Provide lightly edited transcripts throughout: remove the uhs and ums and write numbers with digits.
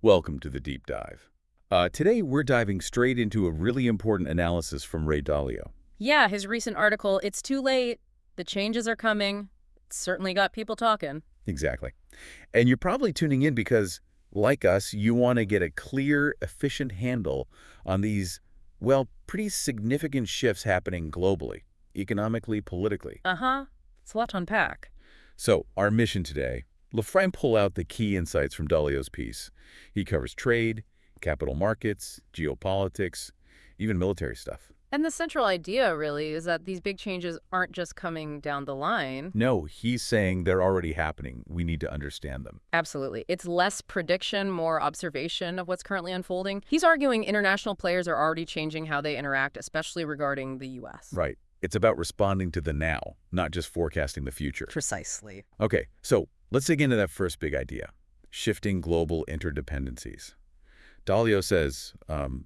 Welcome to the Deep Dive. Today, we're diving straight into a really important analysis from Ray Dalio. Yeah, his recent article, "It's Too Late. The changes are coming." It's certainly got people talking. Exactly. And you're probably tuning in because, like us, you want to get a clear, efficient handle on these, well, pretty significant shifts happening globally, economically, politically. Uh-huh. It's a lot to unpack. So, our mission today, let's try and pull out the key insights from Dalio's piece. He covers trade, capital markets, geopolitics, even military stuff. And the central idea, really, is that these big changes aren't just coming down the line. No, he's saying they're already happening. We need to understand them. Absolutely. It's less prediction, more observation of what's currently unfolding. He's arguing international players are already changing how they interact, especially regarding the U.S. Right. It's about responding to the now, not just forecasting the future. Precisely. Okay, so let's dig into that first big idea, shifting global interdependencies. Dalio says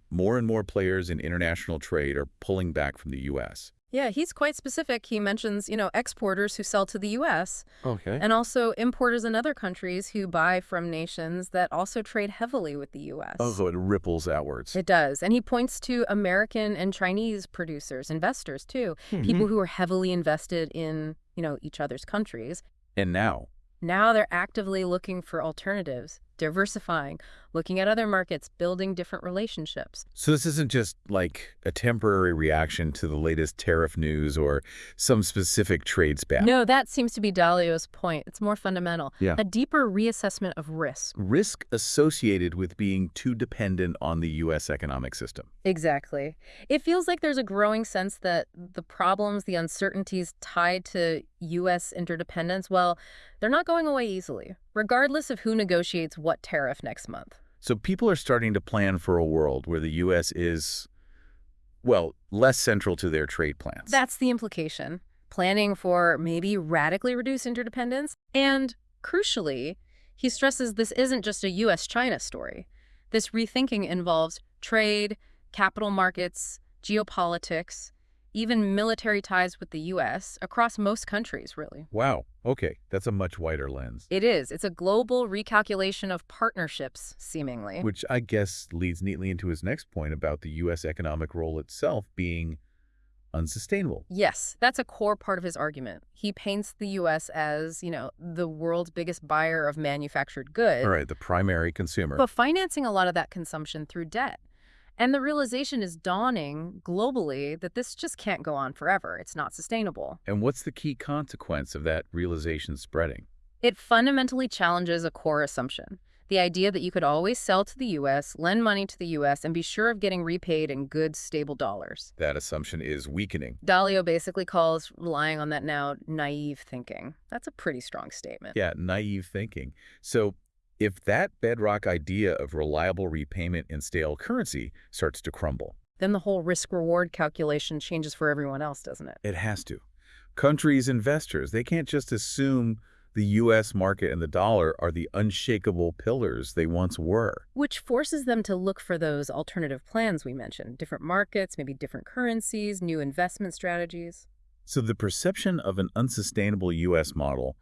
more and more players in international trade are pulling back from the U.S. Yeah, he's quite specific. He mentions, exporters who sell to the U.S. Okay. and also importers in other countries who buy from nations that also trade heavily with the U.S. Oh, so it ripples outwards. It does. And he points to American and Chinese producers, investors too, people who are heavily invested in, each other's countries. And now? Now they're actively looking for alternatives, diversifying, looking at other markets, building different relationships. So this isn't just like a temporary reaction to the latest tariff news or some specific trade spat. No, that seems to be Dalio's point. It's more fundamental. Yeah. A deeper reassessment of risk. Risk associated with being too dependent on the U.S. economic system. Exactly. It feels like there's a growing sense that the problems, the uncertainties tied to U.S. interdependence, well, they're not going away easily, regardless of who negotiates what tariff next month. So people are starting to plan for a world where the U.S. is, well, less central to their trade plans. That's the implication. Planning for maybe radically reduced interdependence. And crucially, he stresses this isn't just a U.S.-China story. This rethinking involves trade, capital markets, geopolitics, even military ties with the U.S. across most countries, really. Wow. Okay. That's a much wider lens. It is. It's a global recalculation of partnerships, seemingly. Which I guess leads neatly into his next point about the U.S. economic role itself being unsustainable. Yes, that's a core part of his argument. He paints the U.S. as, the world's biggest buyer of manufactured goods. All right, the primary consumer. But financing a lot of that consumption through debt. And the realization is dawning globally that this just can't go on forever. It's not sustainable. And what's the key consequence of that realization spreading? It fundamentally challenges a core assumption. The idea that you could always sell to the U.S., lend money to the U.S., and be sure of getting repaid in good, stable dollars. That assumption is weakening. Dalio basically calls relying on that now naive thinking. That's a pretty strong statement. Yeah, naive thinking. So if that bedrock idea of reliable repayment in stale currency starts to crumble, then the whole risk-reward calculation changes for everyone else, doesn't it? it has to. Countries, investors, they can't just assume the U.S. market and the dollar are the unshakable pillars they once were. Which forces them to look for those alternative plans we mentioned. Different markets, maybe different currencies, new investment strategies. So the perception of an unsustainable U.S. model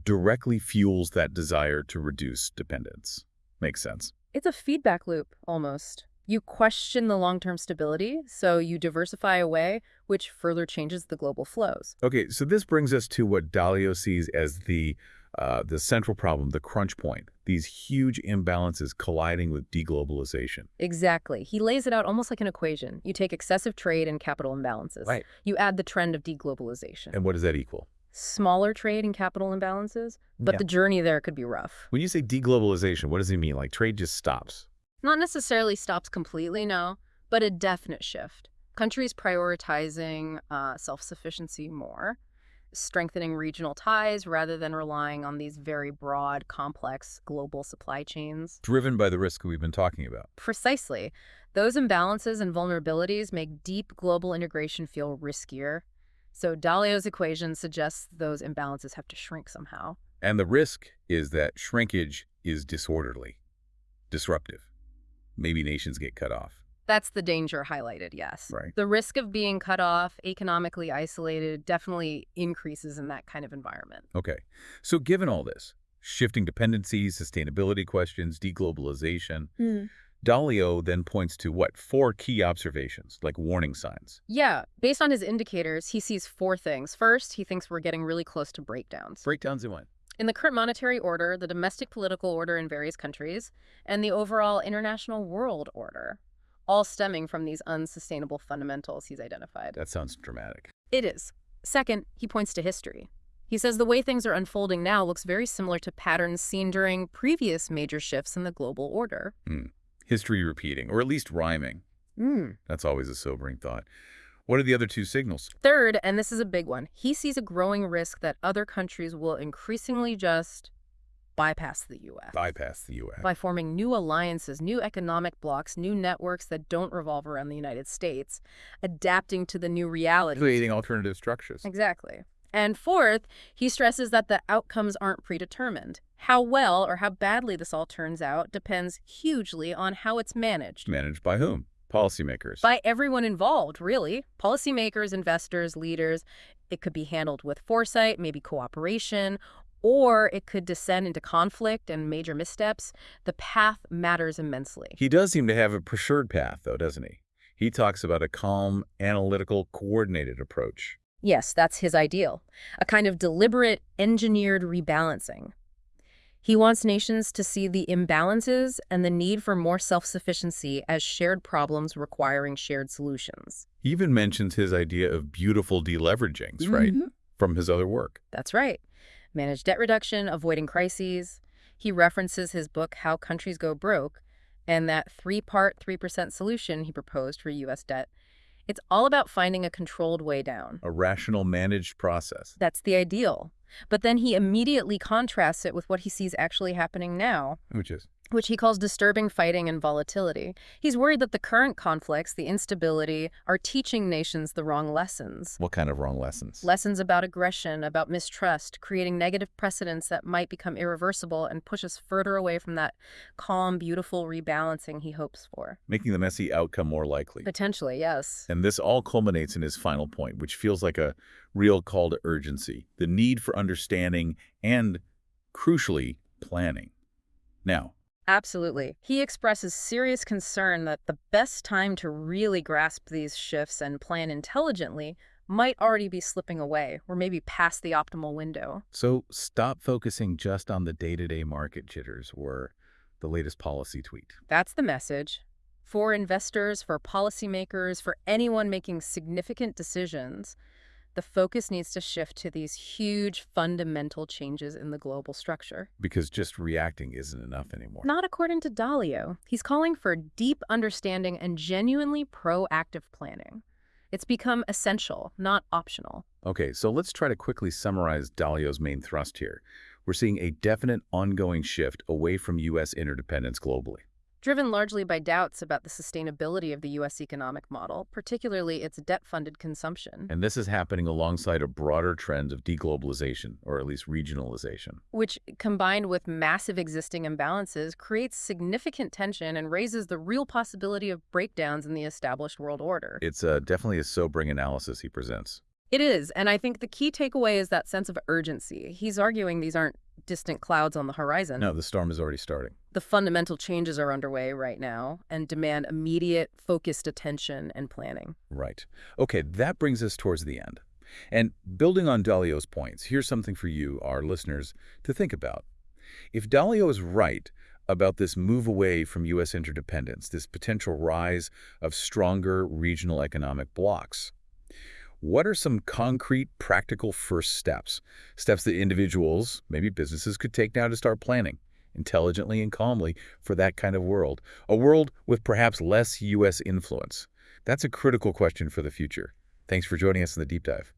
directly fuels that desire to reduce dependence. Makes sense. It's a feedback loop, almost. You question the long-term stability, so you diversify away, which further changes the global flows. Okay, so this brings us to what Dalio sees as the central problem, the crunch point, these huge imbalances colliding with deglobalization. Exactly. He lays it out almost like an equation. You take excessive trade and capital imbalances. Right. You add the trend of deglobalization. And what does that equal? Smaller trade and capital imbalances, but Yeah. the journey there could be rough. When you say deglobalization, what does he mean? Like trade just stops? Not necessarily stops completely, no, but a definite shift. Countries prioritizing self-sufficiency more, strengthening regional ties rather than relying on these very broad, complex global supply chains. Driven by the risk we've been talking about. Precisely. Those imbalances and vulnerabilities make deep global integration feel riskier. So Dalio's equation suggests those imbalances have to shrink somehow. And the risk is that shrinkage is disorderly, disruptive. Maybe nations get cut off. That's the danger highlighted, yes. Right. The risk of being cut off, economically isolated, definitely increases in that kind of environment. Okay. So given all this, shifting dependencies, sustainability questions, deglobalization. Hmm. Dalio then points to what? 4 key observations, like warning signs. Yeah, based on his indicators, he sees 4 things. First, he thinks we're getting really close to breakdowns. Breakdowns in what? In the current monetary order, the domestic political order in various countries, and the overall international world order, all stemming from these unsustainable fundamentals he's identified. That sounds dramatic. It is. Second, he points to history. He says the way things are unfolding now looks very similar to patterns seen during previous major shifts in the global order. History repeating, or at least rhyming. That's always a sobering thought. What are the other 2 signals? Third, and this is a big one, he sees a growing risk that other countries will increasingly just bypass the U.S. Bypass the U.S. by forming new alliances, new economic blocs, new networks that don't revolve around the United States, adapting to the new realities. Creating alternative structures. Exactly. And fourth, he stresses that the outcomes aren't predetermined. How well or how badly this all turns out depends hugely on how it's managed. Managed by whom? Policymakers. By everyone involved, really. Policymakers, investors, leaders. It could be handled with foresight, maybe cooperation, or it could descend into conflict and major missteps. The path matters immensely. He does seem to have a preferred path, though, doesn't he? He talks about a calm, analytical, coordinated approach. Yes, that's his ideal. A kind of deliberate, engineered rebalancing. He wants nations to see the imbalances and the need for more self-sufficiency as shared problems requiring shared solutions. He even mentions his idea of beautiful deleveragings, right? From his other work. That's right. Managed debt reduction, avoiding crises. He references his book, How Countries Go Broke, and that 3-part 3% solution he proposed for U.S. debt. It's all about finding a controlled way down. A rational, managed process. That's the ideal. But then he immediately contrasts it with what he sees actually happening now. Which he calls disturbing fighting and volatility. He's worried that the current conflicts, the instability, are teaching nations the wrong lessons. What kind of wrong lessons? Lessons about aggression, about mistrust, creating negative precedents that might become irreversible and push us further away from that calm, beautiful rebalancing he hopes for. Making the messy outcome more likely. Potentially, yes. And this all culminates in his final point, which feels like a real call to urgency. The need for understanding and, crucially, planning. Now, absolutely. He expresses serious concern that the best time to really grasp these shifts and plan intelligently might already be slipping away, or maybe past the optimal window. So stop focusing just on the day-to-day market jitters or the latest policy tweet. That's the message. For investors, for policymakers, for anyone making significant decisions, the focus needs to shift to these huge fundamental changes in the global structure. Because just reacting isn't enough anymore. Not according to Dalio. He's calling for deep understanding and genuinely proactive planning. It's become essential, not optional. Okay, so let's try to quickly summarize Dalio's main thrust here. We're seeing a definite ongoing shift away from U.S. interdependence globally. Driven largely by doubts about the sustainability of the U.S. economic model, particularly its debt-funded consumption. And this is happening alongside a broader trend of deglobalization, or at least regionalization. Which, combined with massive existing imbalances, creates significant tension and raises the real possibility of breakdowns in the established world order. It's definitely a sobering analysis he presents. It is, and I think the key takeaway is that sense of urgency. He's arguing these aren't distant clouds on the horizon. No, the storm is already starting. The fundamental changes are underway right now and demand immediate, focused attention and planning. Right. Okay, that brings us towards the end. And building on Dalio's points, here's something for you, our listeners, to think about. If Dalio is right about this move away from U.S. interdependence, this potential rise of stronger regional economic blocs, what are some concrete, practical first steps? Steps that individuals, maybe businesses, could take now to start planning intelligently and calmly for that kind of world. A world with perhaps less U.S. influence. That's a critical question for the future. Thanks for joining us in the Deep Dive.